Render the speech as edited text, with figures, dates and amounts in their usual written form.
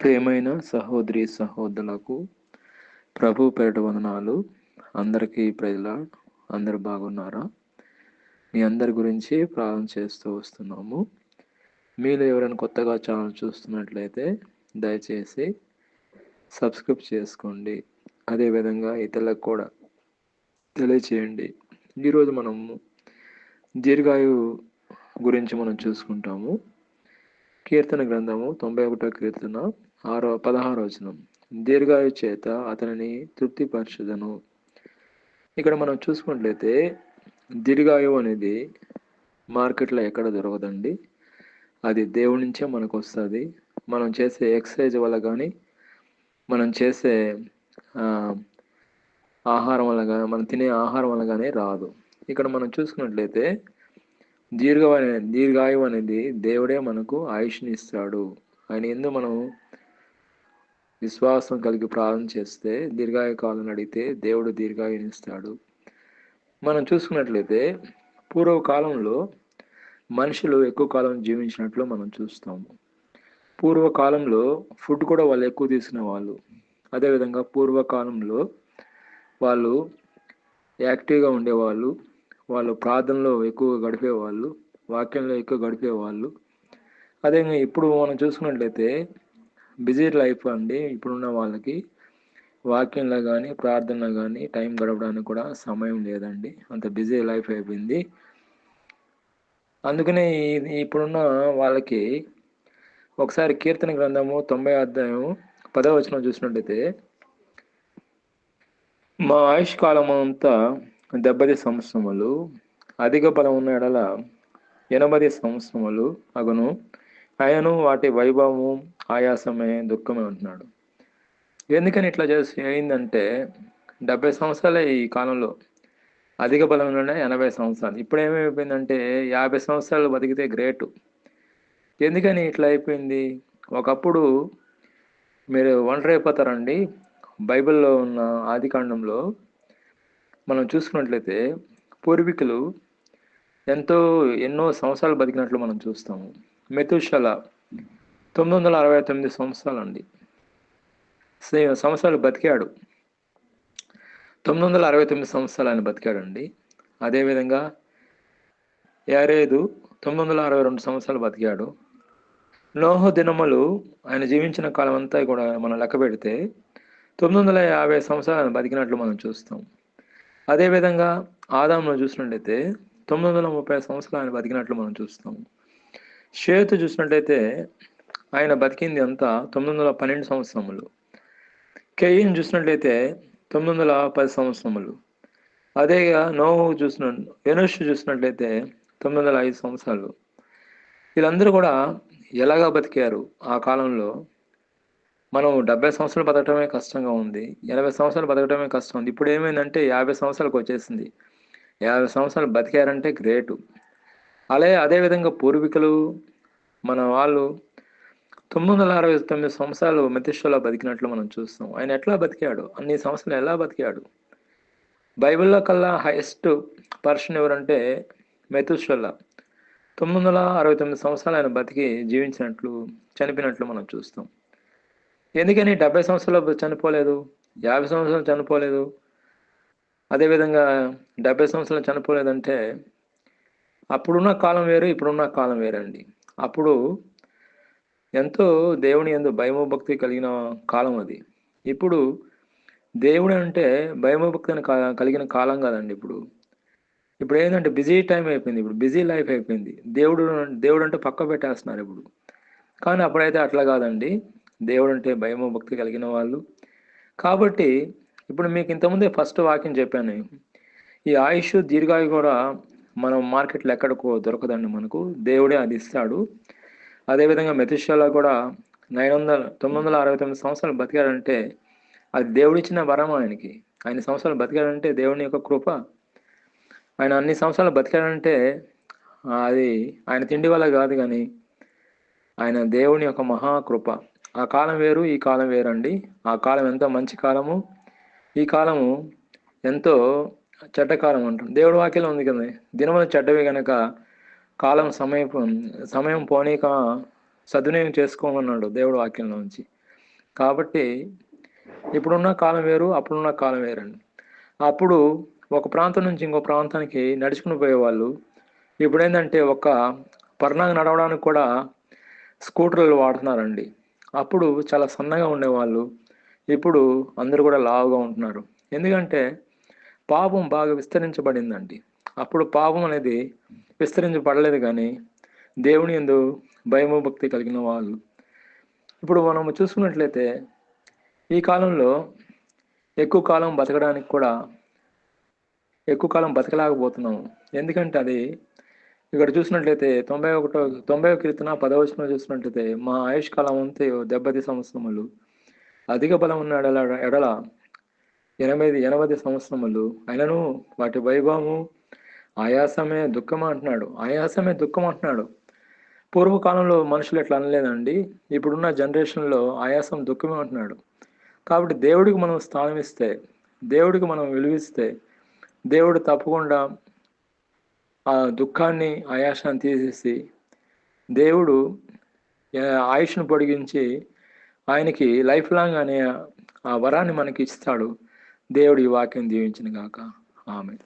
ప్రియమైన సహోదరి సహోదరులకు ప్రభు పేరిట వందనాలు. అందరికీ ప్రజల అందరు బాగున్నారా? మీ అందరి గురించి ప్రార్థన చేస్తూ వస్తున్నాము. మీలో ఎవరైనా కొత్తగా ఛానల్ చూస్తున్నట్లయితే దయచేసి సబ్స్క్రైబ్ చేసుకోండి. అదేవిధంగా ఇతరులకు కూడా తెలియచేయండి. ఈరోజు మనము దీర్ఘాయు గురించి మనం చూసుకుంటాము. కీర్తన గ్రంథము 91వ కీర్తన 16వ వచనం. దీర్ఘాయు చేత అతనిని తృప్తిపరచుదను. ఇక్కడ మనం చూసుకున్నట్లయితే దీర్ఘాయు అనేది మార్కెట్లో ఎక్కడ దొరకదండి. అది దేవుడి నుంచే మనకు వస్తుంది. మనం చేసే ఎక్సర్సైజ్ వల్ల కానీ, మనం చేసే ఆహారం వల్ల కానీ, మనం తినే ఆహారం వల్ల కానీ రాదు. ఇక్కడ మనం చూసుకున్నట్లయితే దీర్ఘాయువు అనేది దేవుడే మనకు ఆయుష్ని ఇస్తాడు. ఆయన ఎందు మనం విశ్వాసం కలిగి ప్రార్థన చేస్తే, దీర్ఘాయు కాలం అడిగితే దేవుడు దీర్ఘాయుని ఇస్తాడు. మనం చూసుకున్నట్లయితే పూర్వకాలంలో మనుషులు ఎక్కువ కాలం జీవించినట్లు మనం చూస్తాము. పూర్వకాలంలో ఫుడ్ కూడా వాళ్ళు ఎక్కువ తీసుకునే వాళ్ళు. అదేవిధంగా పూర్వకాలంలో వాళ్ళు యాక్టివ్గా ఉండేవాళ్ళు. వాళ్ళు ప్రార్థనలో ఎక్కువ గడిపేవాళ్ళు, వాక్యంలో ఎక్కువ గడిపేవాళ్ళు. అదేవిధంగా ఇప్పుడు మనం చూసుకున్నట్లయితే బిజీ లైఫ్ అండి. ఇప్పుడున్న వాళ్ళకి వాక్యంలో కానీ, ప్రార్థనలో కానీ టైం గడపడానికి కూడా సమయం లేదండి. అంత బిజీ లైఫ్ అయిపోయింది. అందుకనే ఇప్పుడున్న వాళ్ళకి ఒకసారి కీర్తన గ్రంథము 90వ అధ్యాయం 10వ వచనం చూసినట్లయితే, మా ఆయుష్ కాలం అంతా 70 సంవత్సరములు, అధిక బలం ఉన్న ఎడల 80 సంవత్సరములు అగును. ఆయనను వాటి వైభవము ఆయాసమే దుఃఖమే అంటున్నాడు. ఎందుకని ఇట్లా చేసి అయిందంటే 70 సంవత్సరాలే ఈ కాలంలో, అధిక బలం ఉన్న 80 సంవత్సరాలు. ఇప్పుడు ఏమైపోయిందంటే 50 సంవత్సరాలు బతికితే గ్రేటు. ఎందుకని ఇట్లా అయిపోయింది? ఒకప్పుడు మీరు ఒంటరి అయిపోతారండి. బైబిల్లో ఉన్న ఆదికాండంలో మనం చూసుకున్నట్లయితే పూర్వీకులు ఎన్నో సంవత్సరాలు బతికినట్లు మనం చూస్తాము. మెతుషల 969 సంవత్సరాలు అండి, సంవత్సరాలు బతికాడు. 969 సంవత్సరాలు ఆయన బతికాడండి. అదేవిధంగా యారేదు 962 సంవత్సరాలు బతికాడు. నోహు దినములు ఆయన జీవించిన కాలం అంతా కూడా మనం లెక్క పెడితే 950 సంవత్సరాలు బతికినట్లు మనం చూస్తాం. అదేవిధంగా ఆదామును చూసినట్లయితే 930 సంవత్సరాలు ఆయన బతికినట్లు మనం చూస్తాం. షేతు చూసినట్లయితే ఆయన బతికింది అంతా 912 సంవత్సరములు. కెయిన్ చూసినట్లయితే 910 సంవత్సరములు. అదేగా నోహు ఎనోషు చూసినట్లయితే 905 సంవత్సరాలు. వీళ్ళందరూ కూడా ఎలాగా బతికారు ఆ కాలంలో? మనం 70 సంవత్సరాలు బతకటమే కష్టంగా ఉంది, 80 సంవత్సరాలు బతకటమే కష్టం ఉంది. ఇప్పుడు ఏమైందంటే 50 సంవత్సరాలకు వచ్చేసింది. 50 సంవత్సరాలు బతికారంటే గ్రేటు. అదేవిధంగా పూర్వీకులు మన వాళ్ళు 969 సంవత్సరాలు మెతుషెల బతికినట్లు మనం చూస్తాం. ఆయన ఎట్లా బతికాడు? అన్ని సంవత్సరాలు ఎలా బతికాడు? బైబిల్లో కల్లా హైయెస్ట్ పర్సన్ ఎవరంటే మెతుషెల. 969 సంవత్సరాలు ఆయన బతికి చనిపోయినట్లు మనం చూస్తాం. ఎందుకని 70 సంవత్సరాలు చనిపోలేదు, 50 సంవత్సరాలు చనిపోలేదు, అదేవిధంగా 70 సంవత్సరాలు చనిపోలేదంటే అప్పుడున్న కాలం వేరు, ఇప్పుడున్న కాలం వేరండి. అప్పుడు ఎంతో దేవుని యందు భయభక్తి కలిగిన కాలం అది. ఇప్పుడు దేవుడు అంటే భయభక్తి కలిగిన కాలం కాదండి. ఇప్పుడు ఏంటంటే బిజీ టైం అయిపోయింది. ఇప్పుడు బిజీ లైఫ్ అయిపోయింది. దేవుడు అంటే పక్క పెట్టేస్తున్నారు ఇప్పుడు. కానీ అప్పుడైతే అట్లా కాదండి. దేవుడు అంటే భయభక్తి కలిగిన వాళ్ళు. కాబట్టి ఇప్పుడు మీకు ఇంతకుముందే ఫస్ట్ వాక్యం చెప్పాను. ఈ ఆయుష్ దీర్ఘాయు కూడా మనం మార్కెట్లో ఎక్కడికో దొరకదండి. మనకు దేవుడే అది ఇస్తాడు. అదేవిధంగా మెతుషెల కూడా 969 సంవత్సరాలు బతికాడంటే అది దేవుడిచ్చిన వరం ఆయనకి. ఆయన సంవత్సరాలు బతికాడంటే దేవుని యొక్క కృప. ఆయన అన్ని సంవత్సరాలు బతికాడంటే అది ఆయన తిండి వల్ల కాదు, కానీ ఆయన దేవుని యొక్క మహాకృప. ఆ కాలం వేరు, ఈ కాలం వేరండి. ఆ కాలం ఎంతో మంచి కాలము, ఈ కాలము ఎంతో చెడ్డకాలం అంటాం. దేవుడి వాక్యం ఉంది కదా, దినములు చెడ్డవి కనుక సమయం పోనీక సద్వినియోగం చేసుకోమన్నాడు దేవుడి వాక్యంలో నుంచి. కాబట్టి ఇప్పుడున్న కాలం వేరు, అప్పుడున్న కాలం వేరండి. అప్పుడు ఒక ప్రాంతం నుంచి ఇంకో ప్రాంతానికి నడుచుకుని పోయేవాళ్ళు. ఇప్పుడేందంటే ఒక పర్లాంగ నడవడానికి కూడా స్కూటర్లు వాడుతున్నారండి. అప్పుడు చాలా సన్నగా ఉండేవాళ్ళు. ఇప్పుడు అందరూ కూడా లావుగా ఉంటున్నారు. ఎందుకంటే పాపం బాగా విస్తరించబడిందండి. అప్పుడు పాపం అనేది విస్తరించబడలేదు కానీ దేవుని యందు భయము భక్తి కలిగిన వాళ్ళు. ఇప్పుడు మనం చూసుకున్నట్లయితే ఈ కాలంలో ఎక్కువ కాలం బతకడానికి కూడా ఎక్కువ కాలం బతకలేకపోతున్నాము. ఎందుకంటే అది ఇక్కడ చూసినట్లయితే 91 కీర్తన 10వ వచనం చూసినట్లయితే మా ఆయుష్కాలం అంతయు 70 సంవత్సరములు, అధిక బలం ఉన్న ఎడల 80 సంవత్సరములు అయినను వాటి వైభవము ఆయాసమే దుఃఖం అంటున్నాడు. ఆయాసమే దుఃఖం అంటున్నాడు. పూర్వకాలంలో మనుషులు ఎట్లా అనలేదండి. ఇప్పుడున్న జనరేషన్లో ఆయాసం దుఃఖమే అంటున్నాడు. కాబట్టి దేవుడికి మనం స్థానం ఇస్తే, దేవుడికి మనం విలువిస్తే, దేవుడు తప్పకుండా ఆ దుఃఖాన్ని ఆయాసాన్ని తీసేసి దేవుడు ఆయుష్ను పొడిగించి ఆయనకి లైఫ్ లాంగ్ అనే ఆ వరాన్ని మనకి ఇస్తాడు. దేవుడి వాక్యం దీవించిన గాక. ఆమెన్.